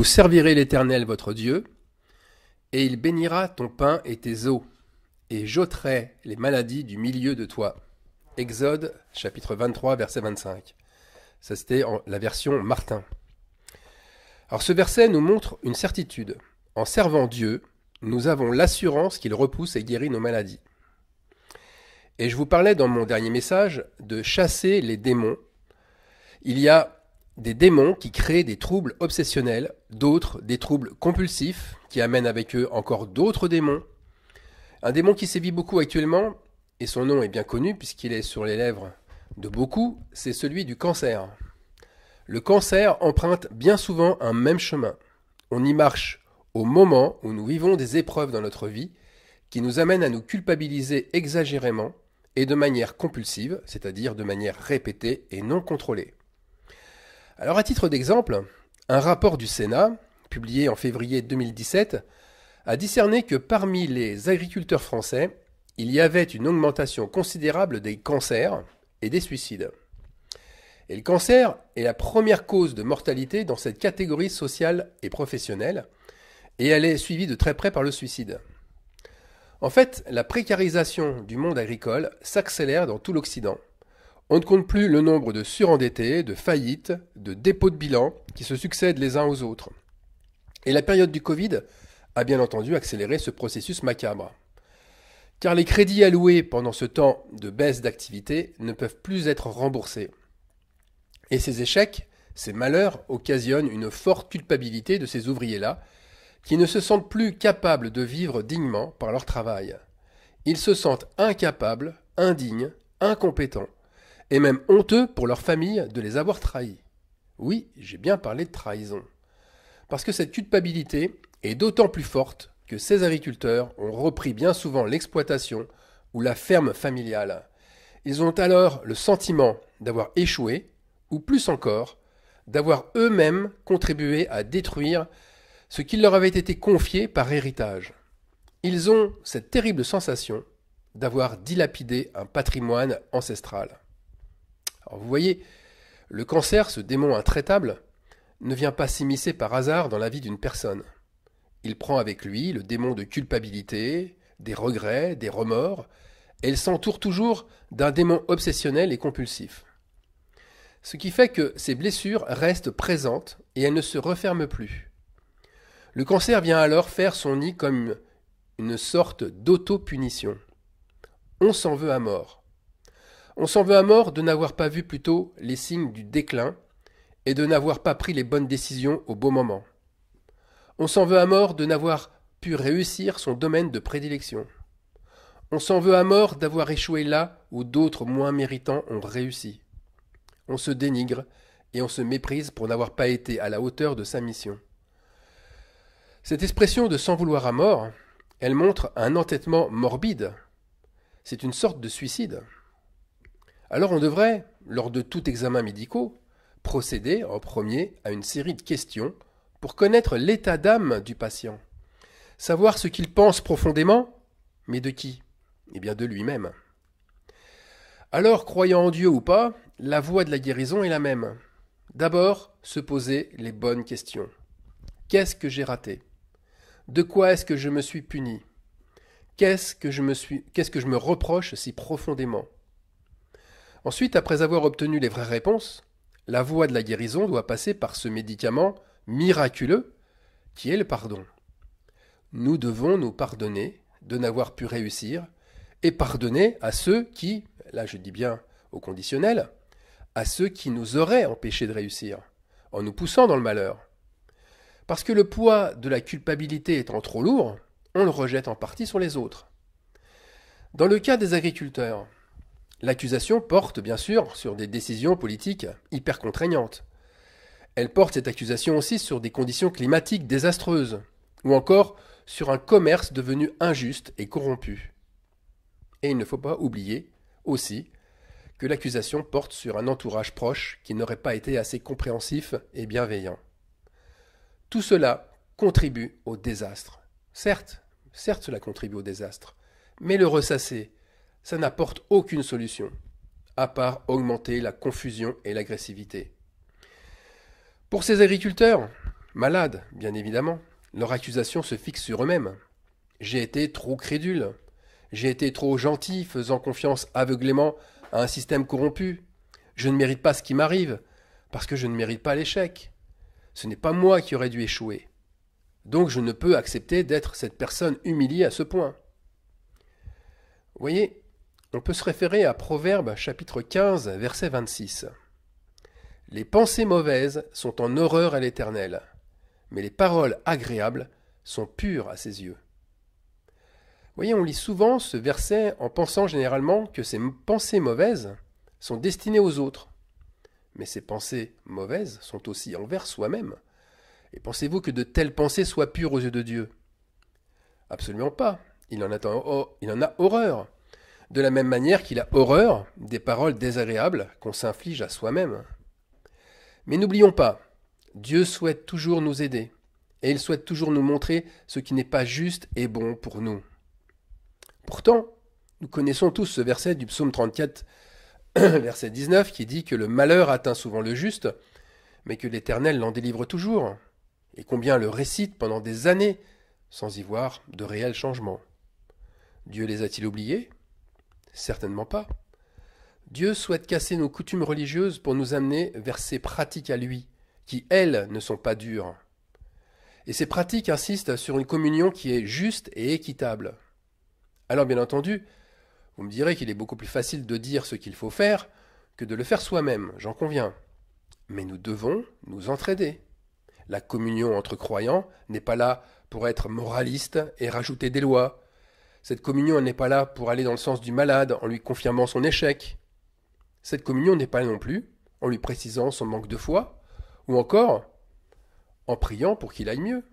Vous servirez l'Éternel votre Dieu, et il bénira ton pain et tes eaux, et j'ôterai les maladies du milieu de toi. Exode, chapitre 23, verset 25. Ça, c'était la version Martin. Alors ce verset nous montre une certitude. En servant Dieu, nous avons l'assurance qu'il repousse et guérit nos maladies. Et je vous parlais dans mon dernier message de chasser les démons. Il y a des démons qui créent des troubles obsessionnels, d'autres des troubles compulsifs, qui amènent avec eux encore d'autres démons. Un démon qui sévit beaucoup actuellement, et son nom est bien connu puisqu'il est sur les lèvres de beaucoup, c'est celui du cancer. Le cancer emprunte bien souvent un même chemin. On y marche au moment où nous vivons des épreuves dans notre vie qui nous amènent à nous culpabiliser exagérément et de manière compulsive, c'est-à-dire de manière répétée et non contrôlée. Alors à titre d'exemple, un rapport du Sénat, publié en février 2017, a discerné que parmi les agriculteurs français, il y avait une augmentation considérable des cancers et des suicides. Et le cancer est la première cause de mortalité dans cette catégorie sociale et professionnelle, et elle est suivie de très près par le suicide. En fait, la précarisation du monde agricole s'accélère dans tout l'Occident. On ne compte plus le nombre de surendettés, de faillites, de dépôts de bilan qui se succèdent les uns aux autres. Et la période du Covid a bien entendu accéléré ce processus macabre. Car les crédits alloués pendant ce temps de baisse d'activité ne peuvent plus être remboursés. Et ces échecs, ces malheurs occasionnent une forte culpabilité de ces ouvriers-là, qui ne se sentent plus capables de vivre dignement par leur travail. Ils se sentent incapables, indignes, incompétents, et même honteux pour leur famille de les avoir trahis. Oui, j'ai bien parlé de trahison. Parce que cette culpabilité est d'autant plus forte que ces agriculteurs ont repris bien souvent l'exploitation ou la ferme familiale. Ils ont alors le sentiment d'avoir échoué, ou plus encore, d'avoir eux-mêmes contribué à détruire ce qui leur avait été confié par héritage. Ils ont cette terrible sensation d'avoir dilapidé un patrimoine ancestral. Alors vous voyez, le cancer, ce démon intraitable, ne vient pas s'immiscer par hasard dans la vie d'une personne. Il prend avec lui le démon de culpabilité, des regrets, des remords, et il s'entoure toujours d'un démon obsessionnel et compulsif. Ce qui fait que ces blessures restent présentes et elles ne se referment plus. Le cancer vient alors faire son nid comme une sorte d'auto-punition. On s'en veut à mort. On s'en veut à mort de n'avoir pas vu plus tôt les signes du déclin et de n'avoir pas pris les bonnes décisions au bon moment. On s'en veut à mort de n'avoir pu réussir son domaine de prédilection. On s'en veut à mort d'avoir échoué là où d'autres moins méritants ont réussi. On se dénigre et on se méprise pour n'avoir pas été à la hauteur de sa mission. Cette expression de s'en vouloir à mort, elle montre un entêtement morbide. C'est une sorte de suicide. Alors on devrait, lors de tout examen médical, procéder en premier à une série de questions pour connaître l'état d'âme du patient. Savoir ce qu'il pense profondément, mais de qui? Eh bien de lui-même. Alors, croyant en Dieu ou pas, la voie de la guérison est la même. D'abord, se poser les bonnes questions. Qu'est-ce que j'ai raté? De quoi est-ce que je me suis puni? Qu'est-ce que je me reproche si profondément? Ensuite, après avoir obtenu les vraies réponses, la voie de la guérison doit passer par ce médicament miraculeux qui est le pardon. Nous devons nous pardonner de n'avoir pu réussir et pardonner à ceux qui, là je dis bien au conditionnel, à ceux qui nous auraient empêchés de réussir, en nous poussant dans le malheur. Parce que le poids de la culpabilité étant trop lourd, on le rejette en partie sur les autres. Dans le cas des agriculteurs, l'accusation porte bien sûr sur des décisions politiques hyper contraignantes. Elle porte cette accusation aussi sur des conditions climatiques désastreuses, ou encore sur un commerce devenu injuste et corrompu. Et il ne faut pas oublier aussi que l'accusation porte sur un entourage proche qui n'aurait pas été assez compréhensif et bienveillant. Tout cela contribue au désastre. Certes, cela contribue au désastre, mais le ressasser, ça n'apporte aucune solution, à part augmenter la confusion et l'agressivité. Pour ces agriculteurs, malades, bien évidemment. Leur accusation se fixe sur eux-mêmes. J'ai été trop crédule. J'ai été trop gentil, faisant confiance aveuglément à un système corrompu. Je ne mérite pas ce qui m'arrive, parce que je ne mérite pas l'échec. Ce n'est pas moi qui aurais dû échouer. Donc je ne peux accepter d'être cette personne humiliée à ce point. Vous voyez, on peut se référer à Proverbes chapitre 15, verset 26. Les pensées mauvaises sont en horreur à l'Éternel, mais les paroles agréables sont pures à ses yeux. Vous voyez, on lit souvent ce verset en pensant généralement que ces pensées mauvaises sont destinées aux autres. Mais ces pensées mauvaises sont aussi envers soi-même. Et pensez-vous que de telles pensées soient pures aux yeux de Dieu? Absolument pas. Il en a horreur. De la même manière qu'il a horreur des paroles désagréables qu'on s'inflige à soi-même. Mais n'oublions pas, Dieu souhaite toujours nous aider. Et il souhaite toujours nous montrer ce qui n'est pas juste et bon pour nous. Pourtant, nous connaissons tous ce verset du psaume 34, verset 19, qui dit que le malheur atteint souvent le juste, mais que l'Éternel l'en délivre toujours, et combien le récite pendant des années, sans y voir de réels changements. Dieu les a-t-il oubliés? Certainement pas. Dieu souhaite casser nos coutumes religieuses pour nous amener vers ses pratiques à lui, qui, elles, ne sont pas dures. Et ces pratiques insistent sur une communion qui est juste et équitable. Alors bien entendu, vous me direz qu'il est beaucoup plus facile de dire ce qu'il faut faire que de le faire soi-même, j'en conviens. Mais nous devons nous entraider. La communion entre croyants n'est pas là pour être moraliste et rajouter des lois. Cette communion n'est pas là pour aller dans le sens du malade en lui confirmant son échec. Cette communion n'est pas là non plus en lui précisant son manque de foi, ou encore en priant pour qu'il aille mieux.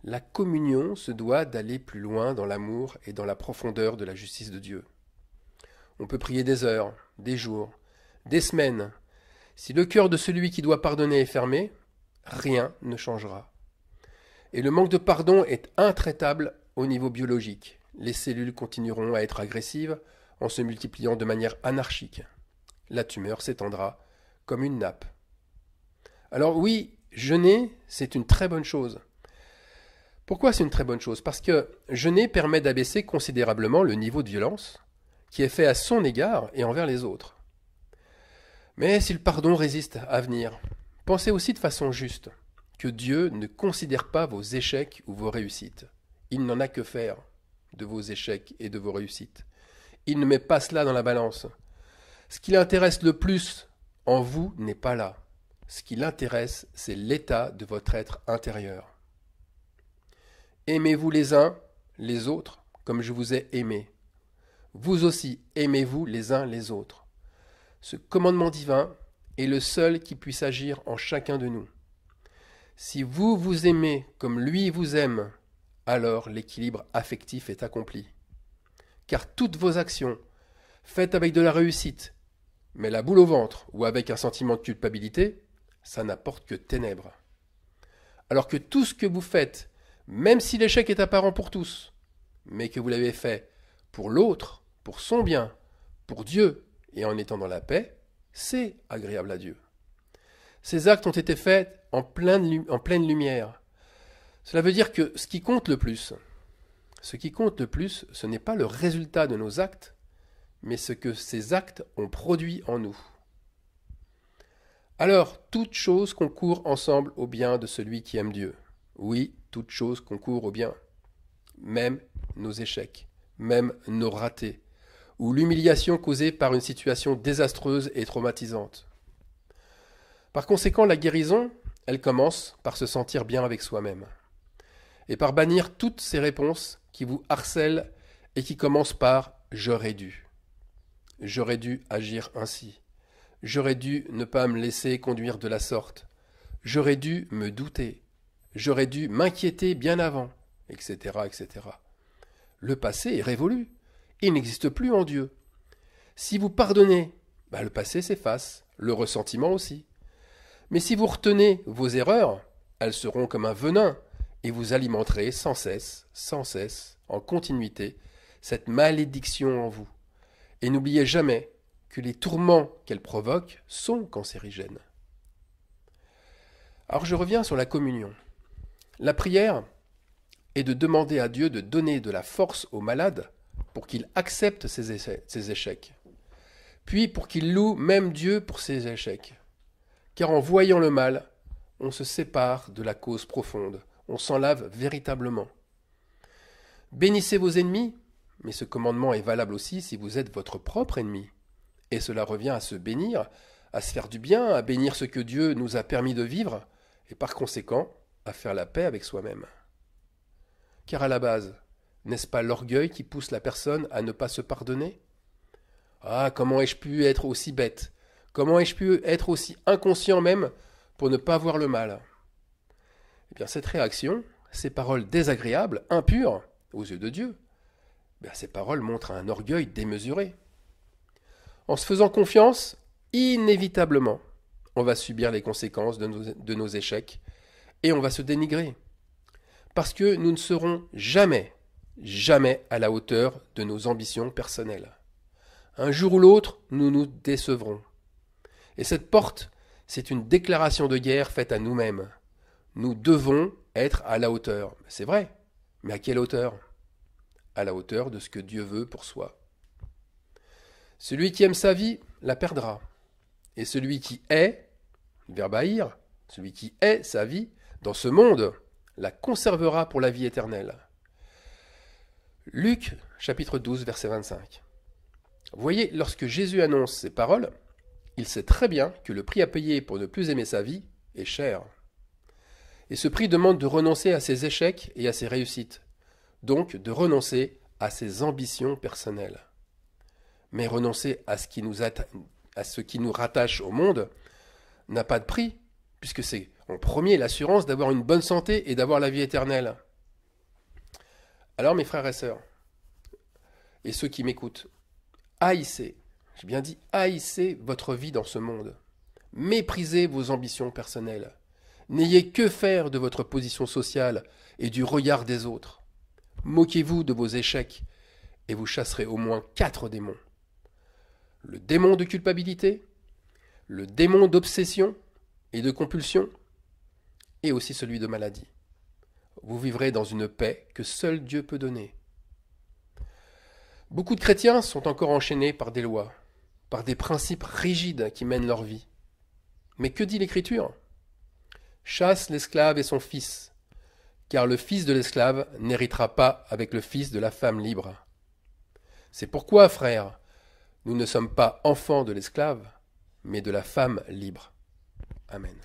La communion se doit d'aller plus loin dans l'amour et dans la profondeur de la justice de Dieu. On peut prier des heures, des jours, des semaines. Si le cœur de celui qui doit pardonner est fermé, rien ne changera. Et le manque de pardon est intraitable au niveau biologique. Les cellules continueront à être agressives en se multipliant de manière anarchique. La tumeur s'étendra comme une nappe. Alors oui, jeûner, c'est une très bonne chose. Pourquoi c'est une très bonne chose? Parce que jeûner permet d'abaisser considérablement le niveau de violence qui est fait à son égard et envers les autres. Mais si le pardon résiste à venir, pensez aussi de façon juste que Dieu ne considère pas vos échecs ou vos réussites. Il n'en a que faire de vos échecs et de vos réussites. Il ne met pas cela dans la balance. Ce qui l'intéresse le plus en vous n'est pas là. Ce qui l'intéresse, c'est l'état de votre être intérieur. Aimez-vous les uns les autres comme je vous ai aimé. Vous aussi, aimez-vous les uns les autres. Ce commandement divin est le seul qui puisse agir en chacun de nous. Si vous vous aimez comme lui vous aime, alors l'équilibre affectif est accompli. Car toutes vos actions, faites avec de la réussite, mais la boule au ventre ou avec un sentiment de culpabilité, ça n'apporte que ténèbres. Alors que tout ce que vous faites, même si l'échec est apparent pour tous, mais que vous l'avez fait pour l'autre, pour son bien, pour Dieu, et en étant dans la paix, c'est agréable à Dieu. Ces actes ont été faits en pleine lumière. Cela veut dire que ce qui compte le plus, ce n'est pas le résultat de nos actes, mais ce que ces actes ont produit en nous. Alors, toutes choses concourent ensemble au bien de celui qui aime Dieu. Oui, toutes choses concourent au bien. Même nos échecs, même nos ratés, ou l'humiliation causée par une situation désastreuse et traumatisante. Par conséquent, la guérison, elle commence par se sentir bien avec soi-même, et par bannir toutes ces réponses qui vous harcèlent et qui commencent par « j'aurais dû ». J'aurais dû agir ainsi. J'aurais dû ne pas me laisser conduire de la sorte. J'aurais dû me douter. J'aurais dû m'inquiéter bien avant, etc., etc. Le passé est révolu. Il n'existe plus en Dieu. Si vous pardonnez, le passé s'efface, le ressentiment aussi. Mais si vous retenez vos erreurs, elles seront comme un venin, et vous alimenterez sans cesse, en continuité, cette malédiction en vous. Et n'oubliez jamais que les tourments qu'elle provoque sont cancérigènes. Alors je reviens sur la communion. La prière est de demander à Dieu de donner de la force aux malades pour qu'il accepte ses échecs, puis pour qu'il loue même Dieu pour ses échecs. Car en voyant le mal, on se sépare de la cause profonde, on s'en lave véritablement. Bénissez vos ennemis, mais ce commandement est valable aussi si vous êtes votre propre ennemi. Et cela revient à se bénir, à se faire du bien, à bénir ce que Dieu nous a permis de vivre, et par conséquent, à faire la paix avec soi-même. Car à la base, n'est-ce pas l'orgueil qui pousse la personne à ne pas se pardonner ? Ah, comment ai-je pu être aussi bête ? Comment ai-je pu être aussi inconscient même pour ne pas voir le mal ? Eh bien, cette réaction, ces paroles désagréables, impures aux yeux de Dieu, ces paroles montrent un orgueil démesuré. En se faisant confiance, inévitablement, on va subir les conséquences de nos échecs et on va se dénigrer. Parce que nous ne serons jamais à la hauteur de nos ambitions personnelles. Un jour ou l'autre, nous nous décevrons. Et cette porte, c'est une déclaration de guerre faite à nous-mêmes. Nous devons être à la hauteur. C'est vrai, mais à quelle hauteur ? À la hauteur de ce que Dieu veut pour soi. Celui qui aime sa vie la perdra. Et celui qui est, verbe haïr, celui qui est sa vie, dans ce monde, la conservera pour la vie éternelle. Luc, chapitre 12, verset 25. Vous voyez, lorsque Jésus annonce ces paroles, il sait très bien que le prix à payer pour ne plus aimer sa vie est cher. Et ce prix demande de renoncer à ses échecs et à ses réussites, donc de renoncer à ses ambitions personnelles. Mais renoncer à ce qui nous rattache au monde n'a pas de prix, puisque c'est en premier l'assurance d'avoir une bonne santé et d'avoir la vie éternelle. Alors mes frères et sœurs, et ceux qui m'écoutent, haïssez, j'ai bien dit haïssez votre vie dans ce monde. Méprisez vos ambitions personnelles. N'ayez que faire de votre position sociale et du regard des autres. Moquez-vous de vos échecs et vous chasserez au moins 4 démons. Le démon de culpabilité, le démon d'obsession et de compulsion, et aussi celui de maladie. Vous vivrez dans une paix que seul Dieu peut donner. Beaucoup de chrétiens sont encore enchaînés par des lois, par des principes rigides qui mènent leur vie. Mais que dit l'Écriture ? Chasse l'esclave et son fils, car le fils de l'esclave n'héritera pas avec le fils de la femme libre. C'est pourquoi, frères, nous ne sommes pas enfants de l'esclave, mais de la femme libre. Amen.